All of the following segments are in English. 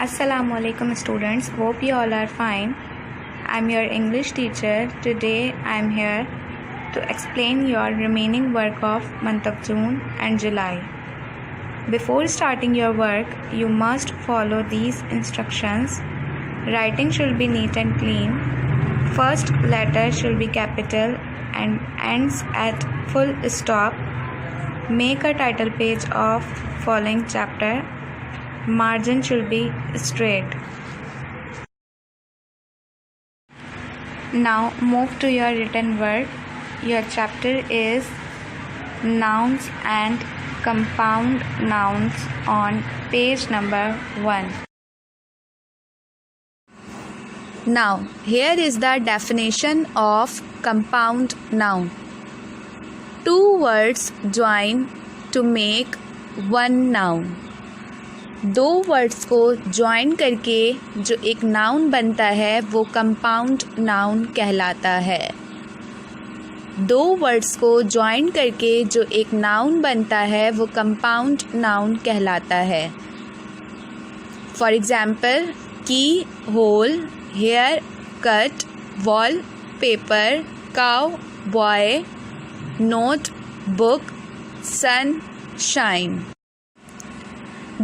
Assalamualaikum students, hope you all are fine. I'm your English teacher. Today I'm here to explain your remaining work of month of June and July. Before starting your work, you must follow these instructions. Writing should be neat and clean. First letter should be capital and ends at full stop. Make a title page of following chapter. Margin should be straight. Now move to your written work. Your chapter is nouns and compound nouns on page number 1. Now here is the definition of compound noun. Two words join to make one noun. दो words को join करके जो एक noun बनता है वो compound noun कहलाता है. दो वर्ड्स को ज्वाइन करके जो एक नाउन बनता है वो कंपाउंड नाउन कहलाता है. फॉर एग्जाम्पल की, hole, haircut, wallpaper, cowboy, notebook, sunshine.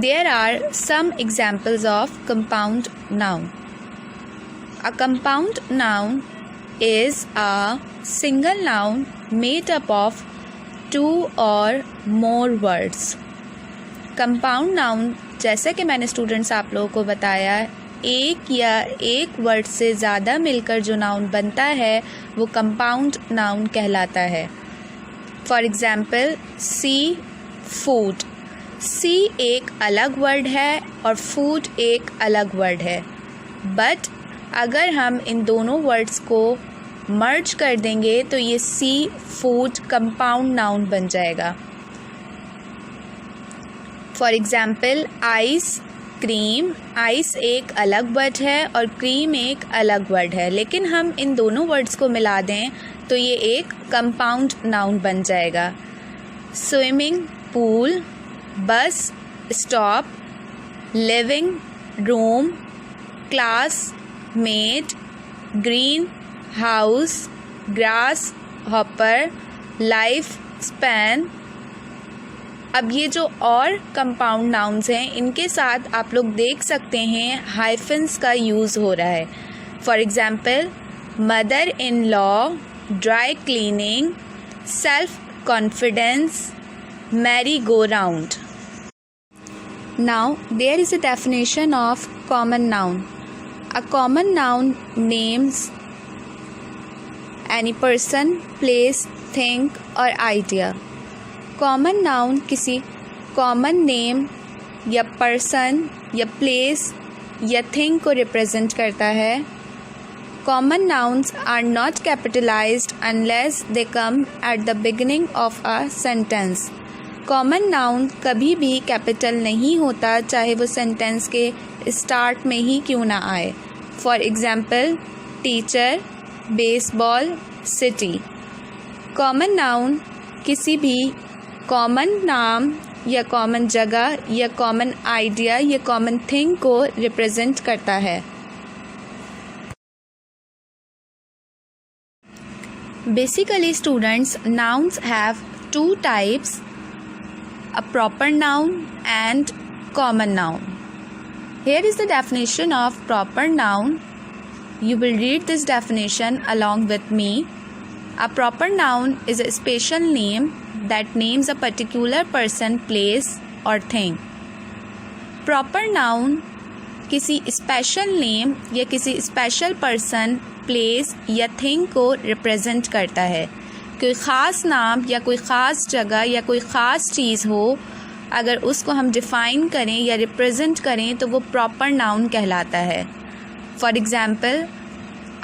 There are some examples of compound noun. A compound noun is a single noun made up of two or more words. Compound noun, जैसे कि मैंने students आप लोगों को बताया, एक या एक वर्ड से ज़्यादा मिलकर जो नाउन बनता है वो कंपाउंड नाउन कहलाता है. For example sea, food. Sea एक अलग वर्ड है और फूड एक अलग वर्ड है, बट अगर हम इन दोनों वर्ड्स को मर्ज कर देंगे तो ये सी फूड कंपाउंड नाउन बन जाएगा. For example ice, cream. Ice एक अलग वर्ड है और क्रीम एक अलग वर्ड है, लेकिन हम इन दोनों वर्ड्स को मिला दें तो ये एक कंपाउंड नाउन बन जाएगा. Swimming, pool. Bus, stop. Living room, class, mate, green house, grass hopper, life span. अब ये जो और कंपाउंड नाउन्स हैं इनके साथ आप लोग देख सकते हैं हाइफन्स का यूज़ हो रहा है. For example mother in law, dry cleaning, self confidence, merry go round. Now there is a definition of common noun. A common noun names any person, place, thing or idea. Common noun किसी common name या person या place या thing को represent करता है. Common nouns are not capitalized unless they come at the beginning of a sentence. Common noun कभी भी capital नहीं होता, चाहे वो सेंटेंस के स्टार्ट में ही क्यों ना आए. For example teacher, baseball, city. Common noun किसी भी कॉमन नाम या कॉमन जगह या कॉमन आइडिया या कॉमन थिंग को रिप्रेजेंट करता है. Basically students, nouns have two types, a proper noun and common noun. Here is the definition of proper noun. You will read this definition along with me. A proper noun is a special name that names a particular person, place or thing. Proper noun किसी special name या किसी special person, place या thing को represent करता है. कोई ख़ास नाम या कोई ख़ास जगह या कोई ख़ास चीज़ हो, अगर उसको हम डिफ़ाइन करें या रिप्रेजेंट करें तो वो प्रॉपर नाउन कहलाता है. For example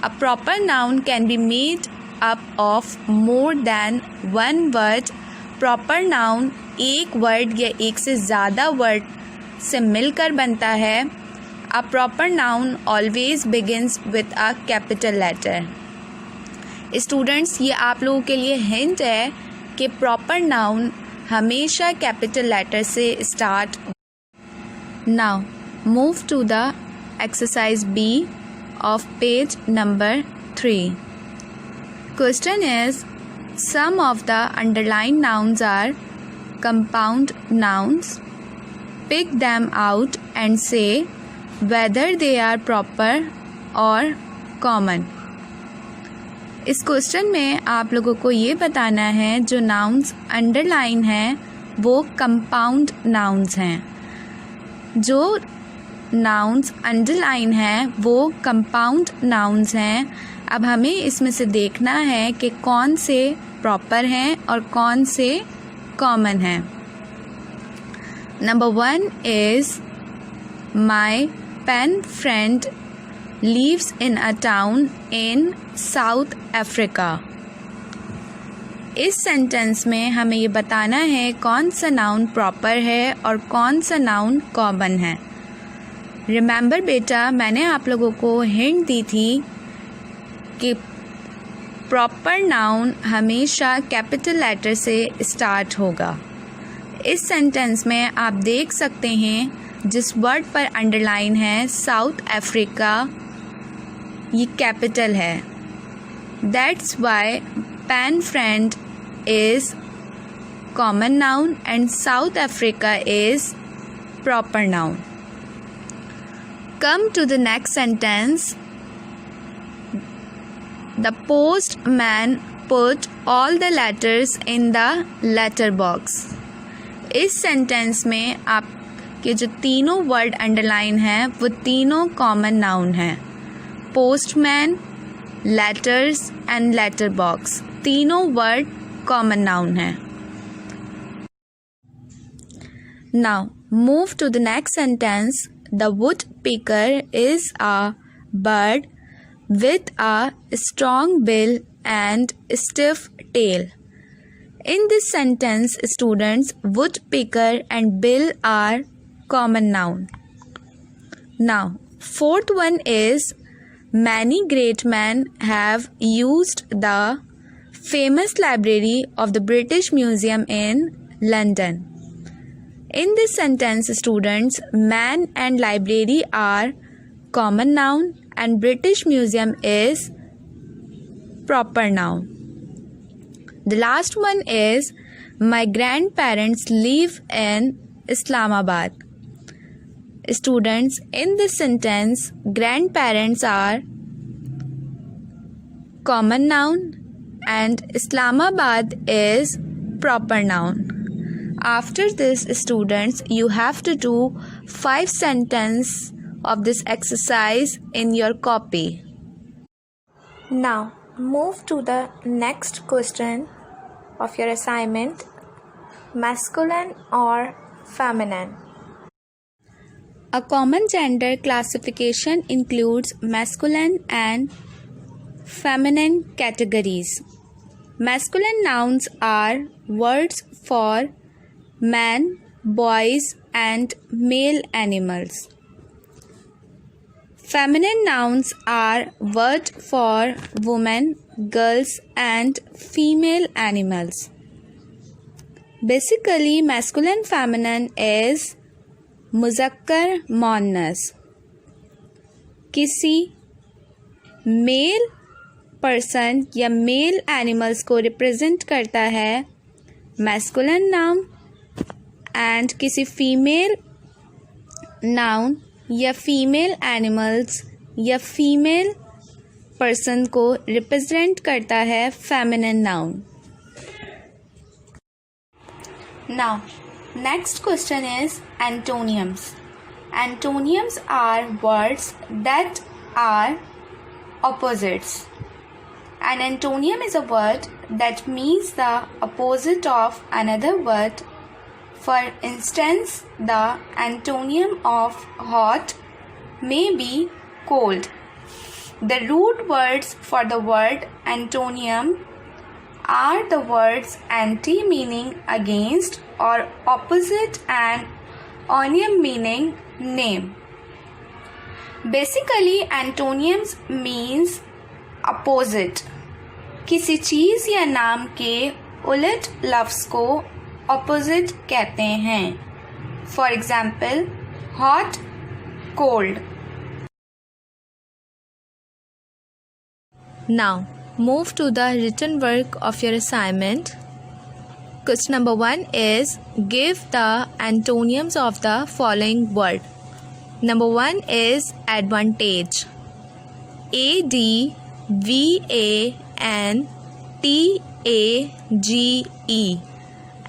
a proper noun can be made up of more than one word. Proper noun एक वर्ड या एक से ज़्यादा वर्ड से मिलकर बनता है. A proper noun always begins with a capital letter. Students, ये आप लोगों के लिए हिंट है कि प्रॉपर नाउन हमेशा कैपिटल लेटर से start. Now move to the exercise B of page number 3. Question is, some of the underlined nouns are compound nouns. Pick them out and say whether they are proper or common. इस question में आप लोगों को ये बताना है जो nouns underline हैं वो कंपाउंड नाउन्स हैं. जो नाउन्स अंडरलाइन हैं वो कंपाउंड नाउन्स हैं. अब हमें इसमें से देखना है कि कौन से प्रॉपर हैं और कौन से कॉमन हैं. Number 1 is my pen friend lives in a town in South Africa. इस सेंटेंस में हमें ये बताना है कौन सा नाउन प्रॉपर है और कौन सा नाउन कॉमन है. रिमेंबर बेटा, मैंने आप लोगों को हिंट दी थी कि प्रॉपर नाउन हमेशा कैपिटल लेटर से स्टार्ट होगा. इस सेंटेंस में आप देख सकते हैं जिस वर्ड पर अंडरलाइन है साउथ अफ्रीका, ये कैपिटल है. That's why pen friend is common noun and South Africa is proper noun. Come to the next sentence. The postman put all the letters in the letter box. इस sentence में आपके जो तीनों word underline हैं वो तीनों common noun हैं. Postman, letters and letter box, तीनों वर्ड कॉमन नाउन हैं. Now move to the next sentence. The woodpecker is a bird with a strong bill and stiff tail. In this sentence, students, woodpecker and bill are common noun. Now, fourth one is, many great men have used the famous library of the British Museum in London. In this sentence, students, man and library are common noun and British Museum is proper noun. The last one is, my grandparents live in Islamabad. Students, in this sentence, grandparents are common noun and Islamabad is proper noun. After this, students, you have to do 5 sentences of this exercise in your copy. Now move to the next question of your assignment. Masculine or feminine? A common gender classification includes masculine and feminine categories. Masculine nouns are words for men, boys and male animals. Feminine nouns are words for women, girls and female animals. Basically, masculine feminine is मुज़क्कर मोन्नस. किसी male person या male animals को represent करता है masculine noun and किसी female noun या female animals या फीमेल पर्सन को रिप्रेजेंट करता है feminine noun. Now next question is antonyms. Antonyms are words that are opposites. An antonym is a word that means the opposite of another word. For instance, the antonym of hot may be cold. The root words for the word antonym are the words anti meaning against or opposite and onium meaning name. Basically, antonyms means opposite. किसी चीज़ या नाम के उलट लफ्ज़ को opposite कहते हैं. For example, hot cold. Now, move to the written work of your assignment. Question number 1 is give the antonyms of the following word. Number 1 is advantage. ADVANTAGE.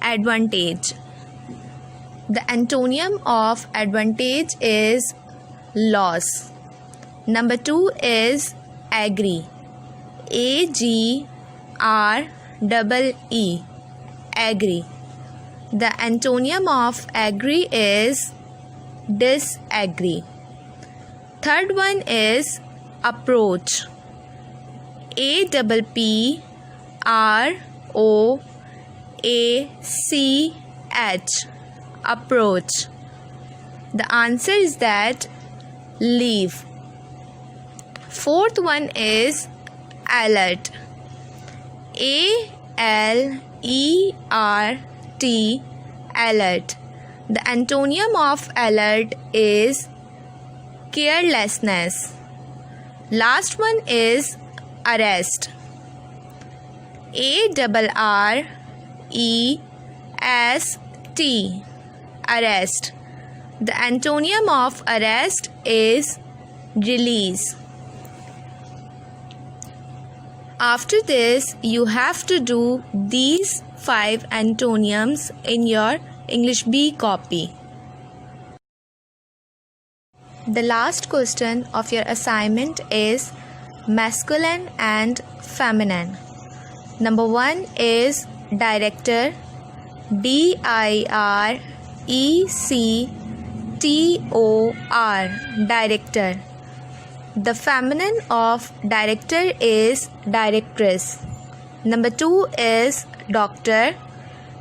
Advantage. The antonym of advantage is loss. Number 2 is agree. AGREE. Agree. The antonym of agree is disagree. Third one is approach. APPROACH. Approach. The answer is that leave. Fourth one is alert. ALERT. Alert. The antonym of alert is carelessness. Last one is arrest. ARREST. Arrest. The antonym of arrest is release. After this, you have to do these 5 antonyms in your English B copy. The last question of your assignment is masculine and feminine. Number 1 is director. DIRECTOR. Director. The feminine of director is directress. Number 2 is doctor.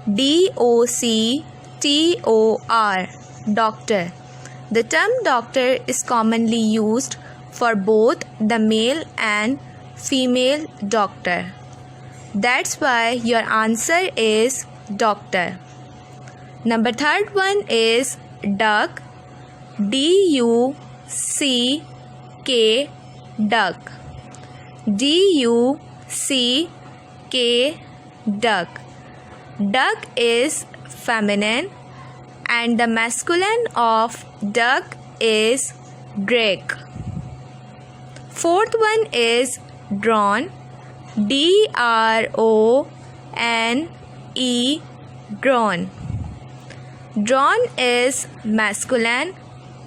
DOCTOR. Doctor. The term doctor is commonly used for both the male and female doctor. That's why your answer is doctor. Number 3rd one is duck. DUCK. Duck. DUCK. Duck. Duck is feminine and the masculine of duck is drake. 4th one is drawn. DRONE. Drawn. Drawn is masculine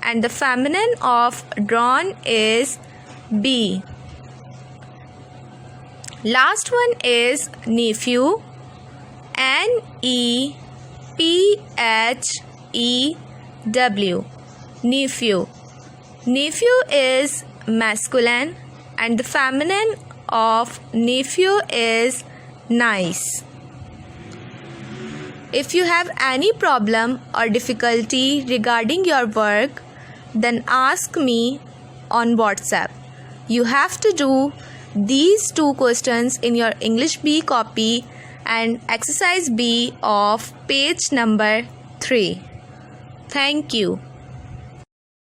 and the feminine of drawn is B. Last one is nephew. NEPHEW. Nephew. Nephew is masculine and the feminine of nephew is nice. If you have any problem or difficulty regarding your work, then ask me on WhatsApp. You have to do these 2 questions in your English B copy and exercise B of page number 3. Thank you.